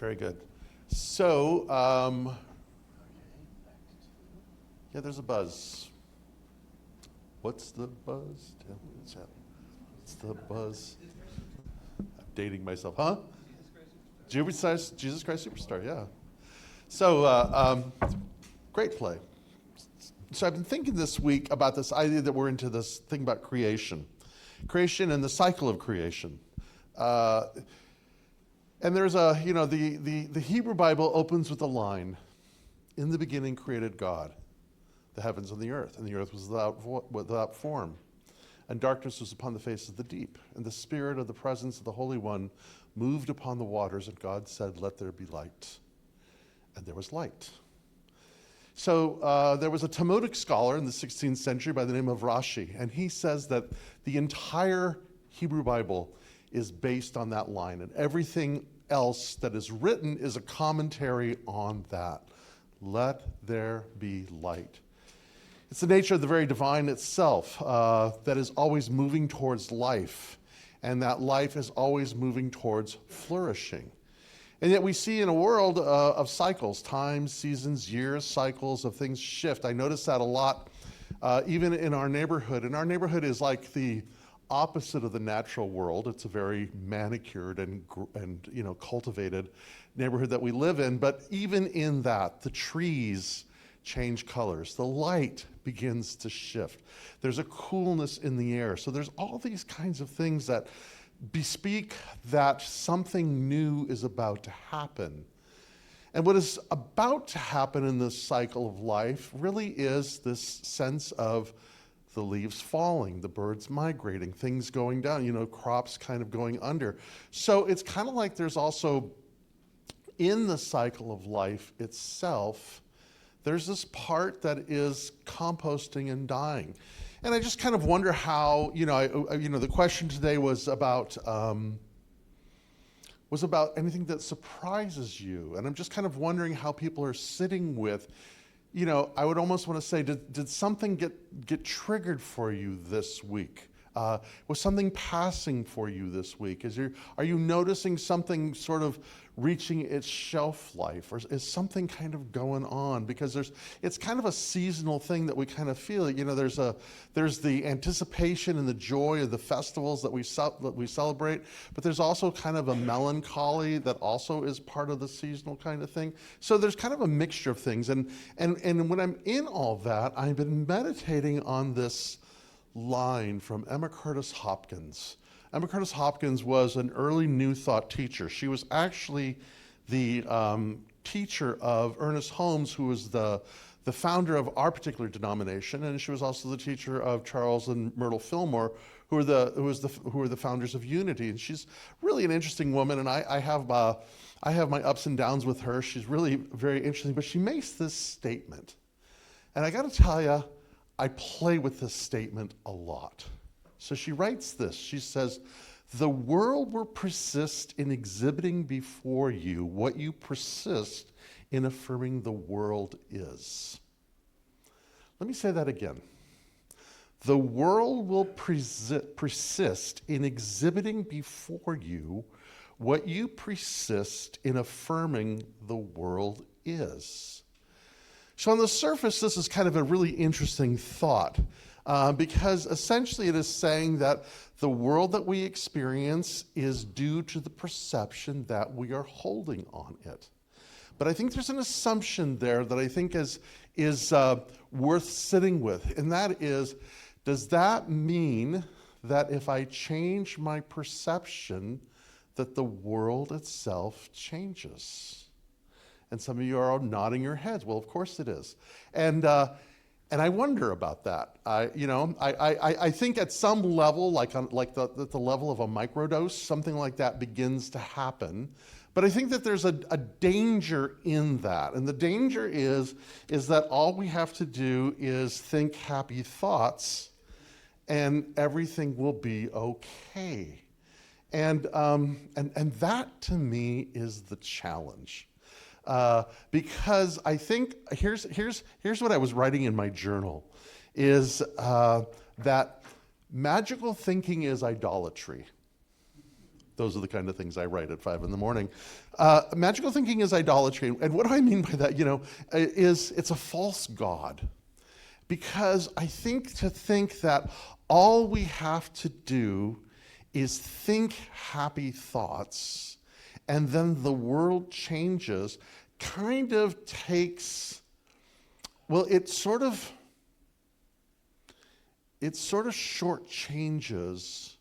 Very good. So, yeah, there's a buzz. What's the buzz? Tell me what's happening. What's the buzz? I'm dating myself, huh? Jesus Christ Superstar, yeah. So, great play. So I've been thinking this week about this idea that we're into this thing about creation and the cycle of creation. And there's the Hebrew Bible opens with a line, "In the beginning created God the heavens and the earth was without form, and darkness was upon the face of the deep, and the spirit of the presence of the Holy One moved upon the waters, and God said, let there be light. And there was light." So there was a Talmudic scholar in the 16th century by the name of Rashi, and he says that the entire Hebrew Bible is based on that line, and everything else that is written is a commentary on that. Let there be light. It's the nature of the very divine itself that is always moving towards life, and that life is always moving towards flourishing. And yet we see in a world of cycles, times, seasons, years, cycles of things shift. I notice that a lot, even in our neighborhood. And our neighborhood is like the opposite of the natural world. It's a very manicured and cultivated neighborhood that we live in. But even in that, the trees change colors. The light begins to shift. There's a coolness in the air. So there's all these kinds of things that bespeak that something new is about to happen. And what is about to happen in this cycle of life really is this sense of the leaves falling, the birds migrating, things going down, crops kind of going under. So it's kind of like there's also, in the cycle of life itself, there's this part that is composting and dying. And I just kind of wonder how, the question today was about anything that surprises you. And I'm just kind of wondering how people are sitting with, I would almost want to say, did something get triggered for you this week? Was something passing for you this week? Are you noticing something sort of reaching its shelf life, or is something kind of going on? Because it's kind of a seasonal thing that we kind of feel. There's the anticipation and the joy of the festivals that we celebrate, but there's also kind of a melancholy that also is part of the seasonal kind of thing. So there's kind of a mixture of things, and when I'm in all that, I've been meditating on this line from Emma Curtis Hopkins. Emma Curtis Hopkins was an early New Thought teacher. She was actually the teacher of Ernest Holmes, who was the founder of our particular denomination, and she was also the teacher of Charles and Myrtle Fillmore, who were the founders of Unity. And she's really an interesting woman, and I have my ups and downs with her. She's really very interesting, but she makes this statement, and I got to tell you, I play with this statement a lot. So she writes this. She says, "The world will persist in exhibiting before you what you persist in affirming the world is." Let me say that again. The world will persist in exhibiting before you what you persist in affirming the world is. So on the surface, this is kind of a really interesting thought, because essentially it is saying that the world that we experience is due to the perception that we are holding on it. But I think there's an assumption there that I think is worth sitting with, and that is, does that mean that if I change my perception, that the world itself changes? And some of you are all nodding your heads. Well, of course it is. And I wonder about that. I think at some level, like the level of a microdose, something like that begins to happen. But I think that there's a danger in that. And the danger is that all we have to do is think happy thoughts and everything will be okay. And that to me is the challenge. Because I think, here's what I was writing in my journal, is that magical thinking is idolatry. Those are the kind of things I write at 5 in the morning. Magical thinking is idolatry. And what do I mean by that, is it's a false god. Because I think that all we have to do is think happy thoughts, and then the world changes, kind of takes, well, it sort of shortchanges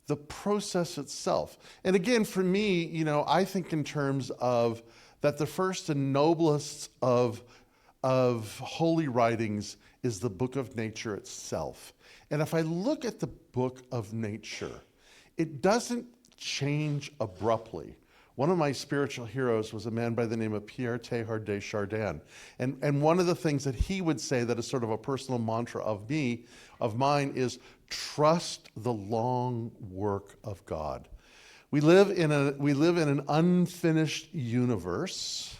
the process itself. And again, for me, I think in terms of that the first and noblest of holy writings is the book of nature itself. And if I look at the book of nature, it doesn't change abruptly. One of my spiritual heroes was a man by the name of Pierre Teilhard de Chardin. And one of the things that he would say that is sort of a personal mantra of mine, is trust the long work of God. We live in an unfinished universe,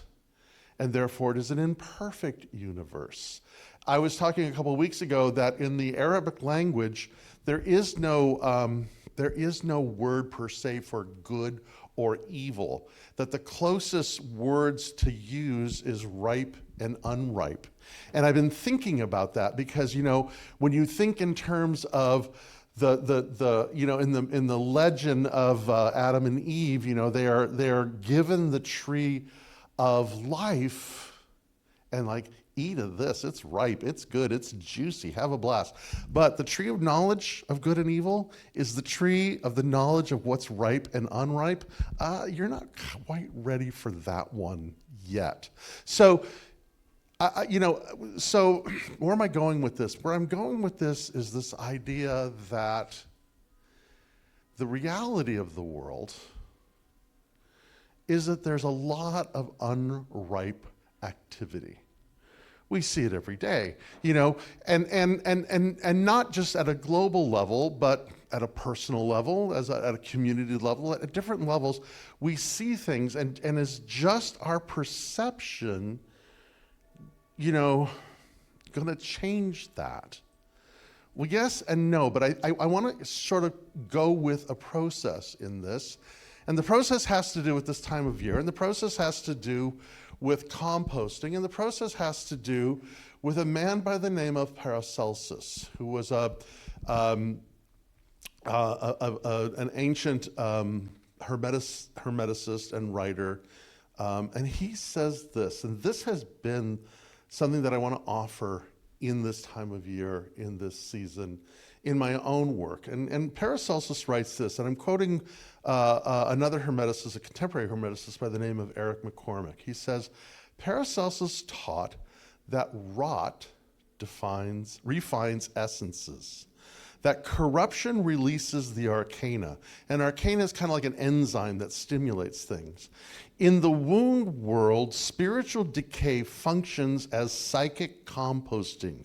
and therefore it is an imperfect universe. I was talking a couple of weeks ago that in the Arabic language, there is no word per se for good or evil, that the closest words to use is ripe and unripe. And I've been thinking about that because, when you think in terms of in the legend of Adam and Eve, they are given the tree of life and eat of this, it's ripe, it's good, it's juicy, have a blast. But the tree of knowledge of good and evil is the tree of the knowledge of what's ripe and unripe. You're not quite ready for that one yet. So, so where am I going with this? Where I'm going with this is this idea that the reality of the world is that there's a lot of unripe activity. We see it every day, and not just at a global level, but at a personal level, at a community level, at different levels, we see things, and it's just our perception, going to change that. Well, yes and no, but I want to sort of go with a process in this, and the process has to do with this time of year, and the process has to do with composting, and the process has to do with a man by the name of Paracelsus, who was an ancient hermeticist and writer, and he says this, and this has been something that I want to offer in this time of year, in this season, in my own work. And Paracelsus writes this, and I'm quoting another hermeticist, a contemporary hermeticist by the name of Eric McCormick. He says, Paracelsus taught that rot refines essences, that corruption releases the arcana, and arcana is kind of like an enzyme that stimulates things. In the wound world, spiritual decay functions as psychic composting.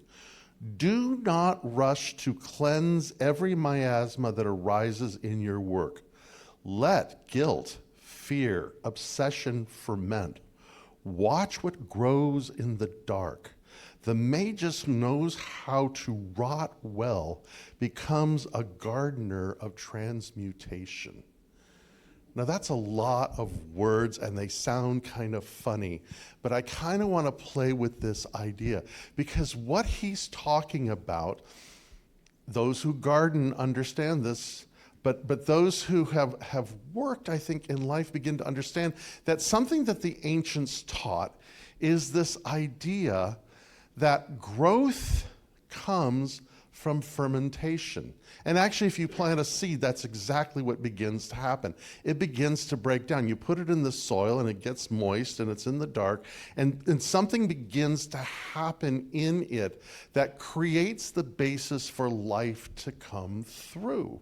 Do not rush to cleanse every miasma that arises in your work. Let guilt, fear, obsession ferment. Watch what grows in the dark. The magus who knows how to rot well becomes a gardener of transmutation. Now that's a lot of words and they sound kind of funny, but I kind of want to play with this idea because what he's talking about, those who garden understand this, but those who have worked, I think, in life begin to understand that something that the ancients taught is this idea that growth comes from fermentation. And actually, if you plant a seed, that's exactly what begins to happen. It begins to break down. You put it in the soil and it gets moist and it's in the dark, and something begins to happen in it that creates the basis for life to come through.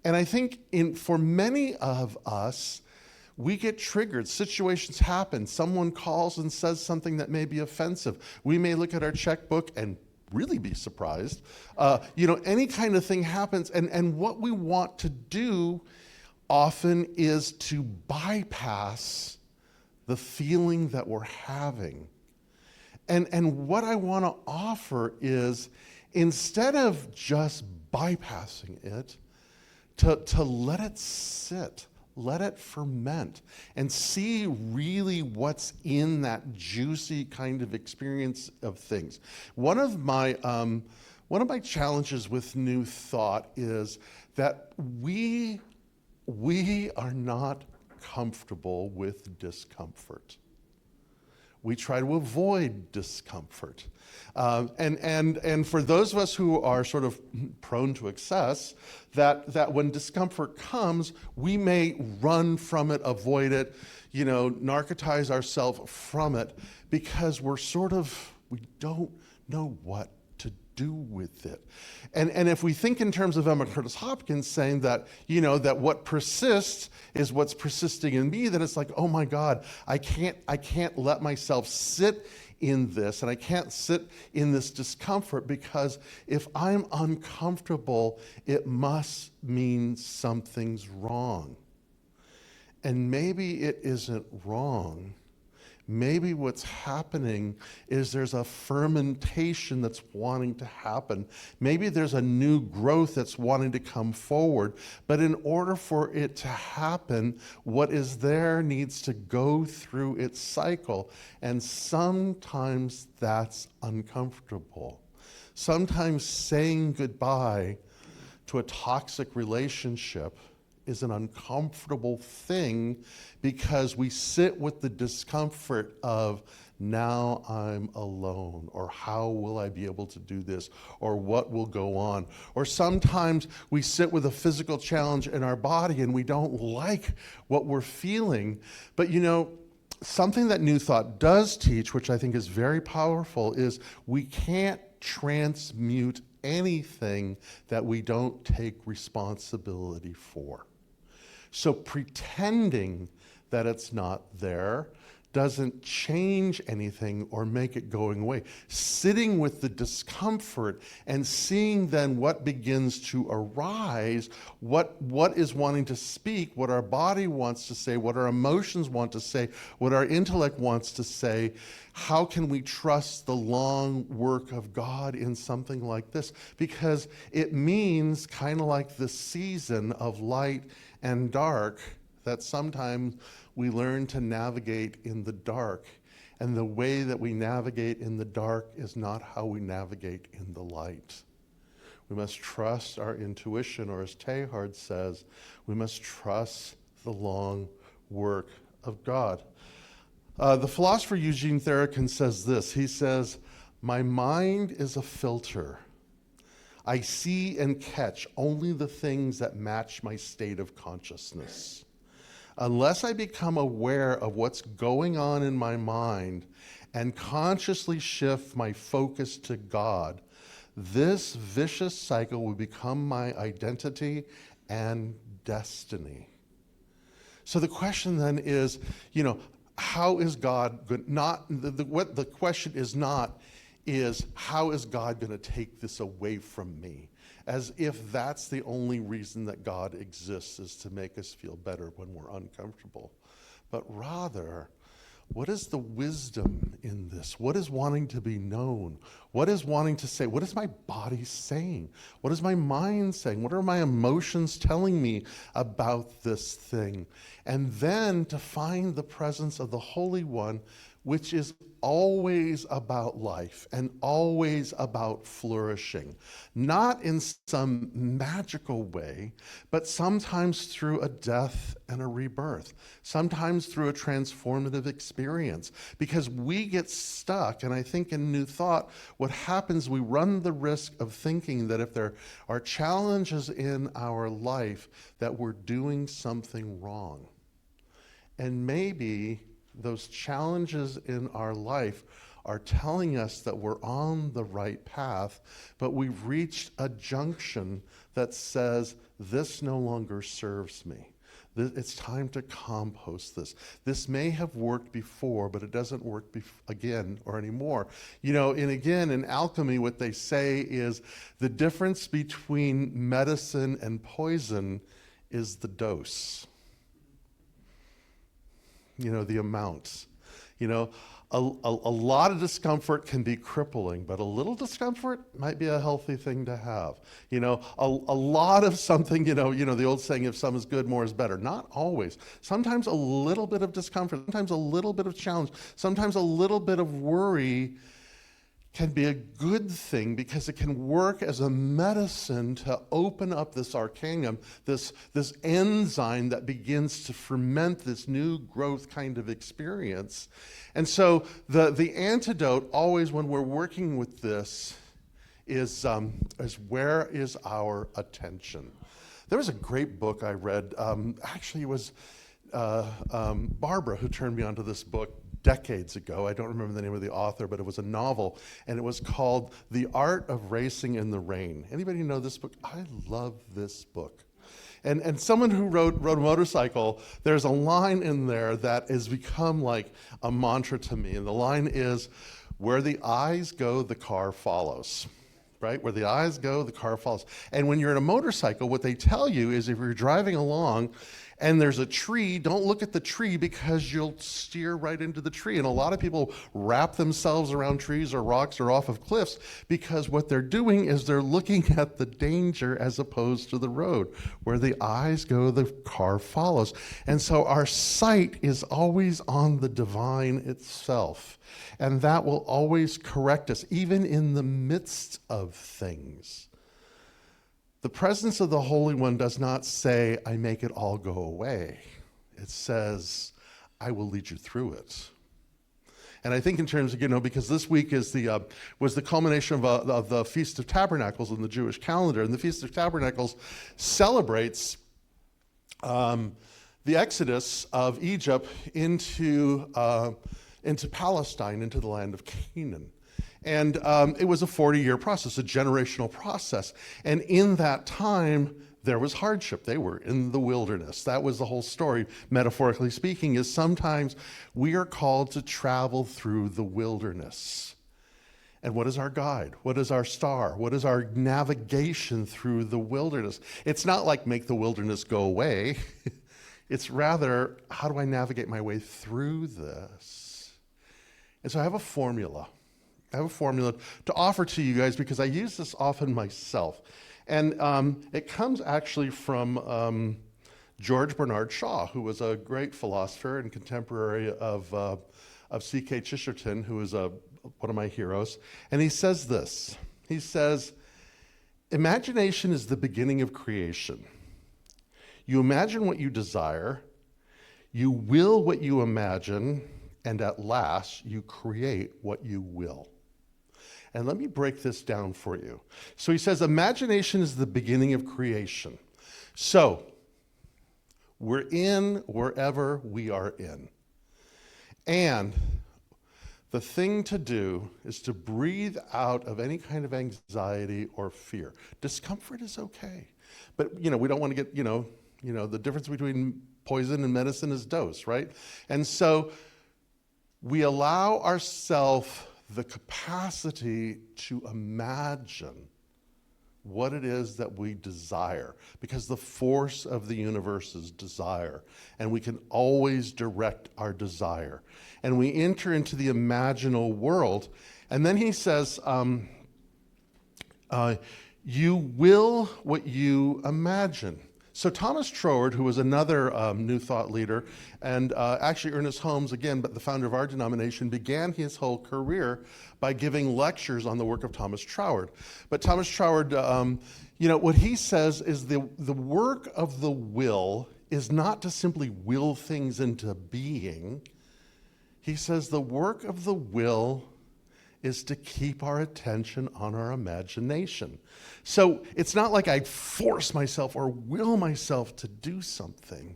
And I think for many of us, we get triggered. Situations happen. Someone calls and says something that may be offensive. We may look at our checkbook and really be surprised. Any kind of thing happens. And what we want to do often is to bypass the feeling that we're having. And what I want to offer is, instead of just bypassing it, to let it sit, let it ferment, and see really what's in that juicy kind of experience of things. One of my challenges with New Thought is that we are not comfortable with discomfort. We try to avoid discomfort. And for those of us who are sort of prone to excess, that when discomfort comes, we may run from it, avoid it, narcotize ourselves from it, because we don't know what to do with it. And if we think in terms of Emma Curtis Hopkins saying that, that what persists is what's persisting in me, then it's like, oh my God, I can't let myself sit in this, and I can't sit in this discomfort, because if I'm uncomfortable, it must mean something's wrong. And maybe it isn't wrong. Maybe what's happening is there's a fermentation that's wanting to happen. Maybe there's a new growth that's wanting to come forward. But in order for it to happen, what is there needs to go through its cycle. And sometimes that's uncomfortable. Sometimes saying goodbye to a toxic relationship is an uncomfortable thing, because we sit with the discomfort of, now I'm alone, or how will I be able to do this, or what will go on. Or sometimes we sit with a physical challenge in our body and we don't like what we're feeling. But something that New Thought does teach, which I think is very powerful, is we can't transmute anything that we don't take responsibility for. So pretending that it's not there doesn't change anything or make it going away. Sitting with the discomfort and seeing then what begins to arise, what is wanting to speak, what our body wants to say, what our emotions want to say, what our intellect wants to say. How can we trust the long work of God in something like this? Because it means, kind of like the season of light and dark, that sometimes we learn to navigate in the dark. And the way that we navigate in the dark is not how we navigate in the light. We must trust our intuition, or as Teilhard says, we must trust the long work of God. The philosopher Eugene Therakin says this. He says, "My mind is a filter. I see and catch only the things that match my state of consciousness. Unless I become aware of what's going on in my mind and consciously shift my focus to God, this vicious cycle will become my identity and destiny." So the question then is, how is God good? What the question is not is, how is God going to take this away from me? As if that's the only reason that God exists, is to make us feel better when we're uncomfortable. But rather, what is the wisdom in this? What is wanting to be known? What is wanting to say? What is my body saying? What is my mind saying? What are my emotions telling me about this thing? And then to find the presence of the Holy One, which is always about life and always about flourishing. Not in some magical way, but sometimes through a death and a rebirth. Sometimes through a transformative experience. Because we get stuck, and I think in New Thought, what happens, we run the risk of thinking that if there are challenges in our life, that we're doing something wrong. And maybe those challenges in our life are telling us that we're on the right path, but we've reached a junction that says, this no longer serves me. It's time to compost this. This may have worked before, but it doesn't work again or anymore. In alchemy, what they say is the difference between medicine and poison is the dose. The amounts. You know, a lot of discomfort can be crippling, but a little discomfort might be a healthy thing to have. You know, a lot of something, the old saying, if some is good, more is better. Not always. Sometimes a little bit of discomfort, sometimes a little bit of challenge, sometimes a little bit of worry can be a good thing because it can work as a medicine to open up this arcanum, this enzyme that begins to ferment this new growth kind of experience. And so the antidote always when we're working with this is where is our attention? There was a great book I read. Actually, it was Barbara who turned me onto this book decades ago. I don't remember the name of the author, but it was a novel, and it was called The Art of Racing in the Rain. Anybody know this book? I love this book. And someone who rode a motorcycle, there's a line in there that has become like a mantra to me, and the line is, where the eyes go, the car follows. Right? Where the eyes go, the car follows. And when you're in a motorcycle, what they tell you is if you're driving along and there's a tree, don't look at the tree because you'll steer right into the tree. And a lot of people wrap themselves around trees or rocks or off of cliffs because what they're doing is they're looking at the danger as opposed to the road. Where the eyes go, the car follows. And so our sight is always on the divine itself. And that will always correct us, even in the midst of things. The presence of the Holy One does not say, I make it all go away. It says, I will lead you through it. And I think in terms of, because this week was the culmination of the Feast of Tabernacles in the Jewish calendar. And the Feast of Tabernacles celebrates the exodus of Egypt into Palestine, into the land of Canaan. And it was a 40-year process, a generational process. And in that time, there was hardship. They were in the wilderness. That was the whole story, metaphorically speaking, is sometimes we are called to travel through the wilderness. And what is our guide? What is our star? What is our navigation through the wilderness? It's not like make the wilderness go away. It's rather, how do I navigate my way through this? And so I have a formula. To offer to you guys because I use this often myself. And it comes actually from George Bernard Shaw, who was a great philosopher and contemporary of C.K. Chesterton, who is one of my heroes. And he says this. He says, imagination is the beginning of creation. You imagine what you desire, you will what you imagine, and at last you create what you will. And let me break this down for you. So he says, imagination is the beginning of creation. So we're in wherever we are in. And the thing to do is to breathe out of any kind of anxiety or fear. Discomfort is okay. But, we don't want to get, the difference between poison and medicine is dose, right? And so we allow ourselves the capacity to imagine what it is that we desire, because the force of the universe is desire, and we can always direct our desire. And we enter into the imaginal world, and then he says, you will what you imagine. So Thomas Troward, who was another New Thought leader, and actually Ernest Holmes, again, but the founder of our denomination, began his whole career by giving lectures on the work of Thomas Troward. But Thomas Troward, what he says is the work of the will is not to simply will things into being. He says the work of the will is to keep our attention on our imagination. So it's not like I force myself or will myself to do something,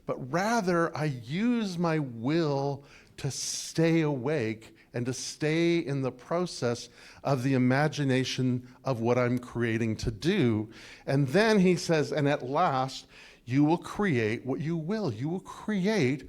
but rather I use my will to stay awake and to stay in the process of the imagination of what I'm creating to do. And then he says, and at last, you will create what you will. You will create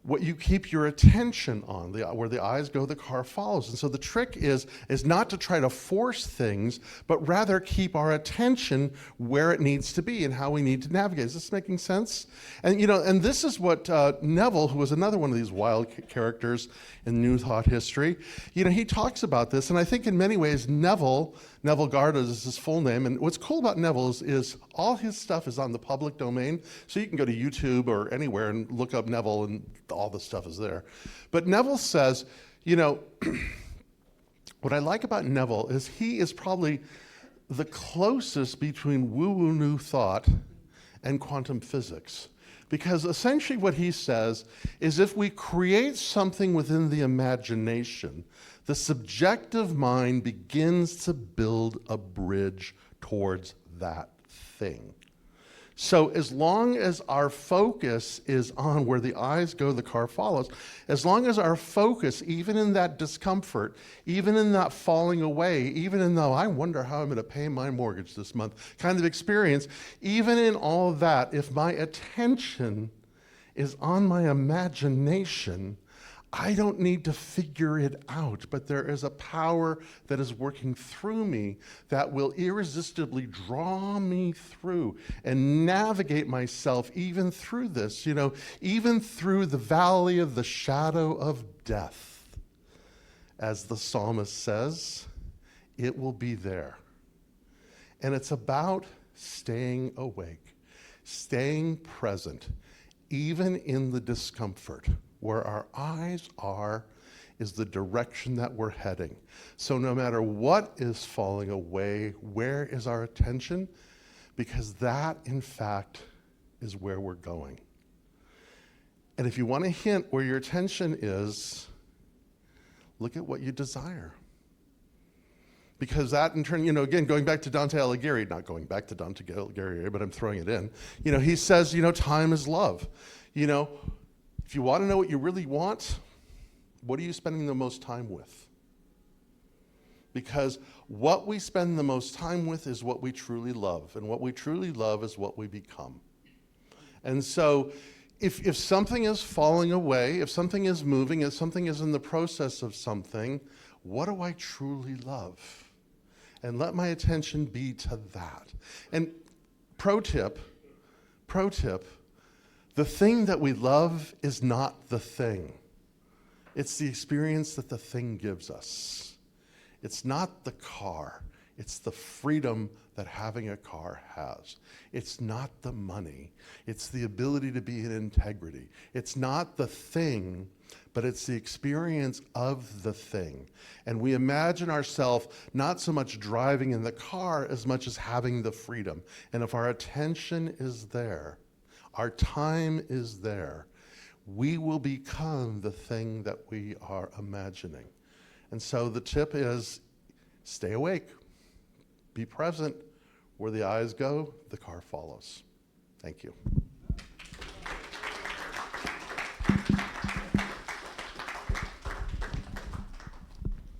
what you keep your attention on. Where the eyes go, the car follows. And so the trick is not to try to force things, but rather keep our attention where it needs to be and how we need to navigate. Is this making sense? And and this is what Neville, who was another one of these wild characters in New Thought history, he talks about this. And I think in many ways, Neville Garda is his full name. And what's cool about Neville is all his stuff is on the public domain. So you can go to YouTube or anywhere and look up Neville, and all the stuff is there. But Neville says, what I like about Neville is he is probably the closest between woo-woo New Thought and quantum physics. Because essentially what he says is if we create something within the imagination, the subjective mind begins to build a bridge towards that thing. So as long as our focus is on where the eyes go, the car follows, as long as our focus, even in that discomfort, even in that falling away, even in the, I wonder how I'm going to pay my mortgage this month kind of experience, even in all of that, if my attention is on my imagination, I don't need to figure it out, but there is a power that is working through me that will irresistibly draw me through and navigate myself even through this, even through the valley of the shadow of death. As the psalmist says, it will be there. And it's about staying awake, staying present, even in the discomfort. Where our eyes are is the direction that we're heading. So no matter what is falling away, where is our attention? Because that, in fact, is where we're going. And if you want a hint where your attention is, look at what you desire. Because that, in turn, again, going back to Dante Alighieri, not going back to Dante Alighieri, but I'm throwing it in, he says, time is love. If you want to know what you really want, what are you spending the most time with? Because what we spend the most time with is what we truly love, and what we truly love is what we become. And so if something is falling away, if something is moving, if something is in the process of something, what do I truly love? And let my attention be to that. And pro tip, the thing that we love is not the thing. It's the experience that the thing gives us. It's not the car. It's the freedom that having a car has. It's not the money. It's the ability to be in integrity. It's not the thing, but it's the experience of the thing. And we imagine ourselves not so much driving in the car as much as having the freedom. And if our attention is there, our time is there, we will become the thing that we are imagining. And so the tip is stay awake, be present. Where the eyes go, the car follows. Thank you.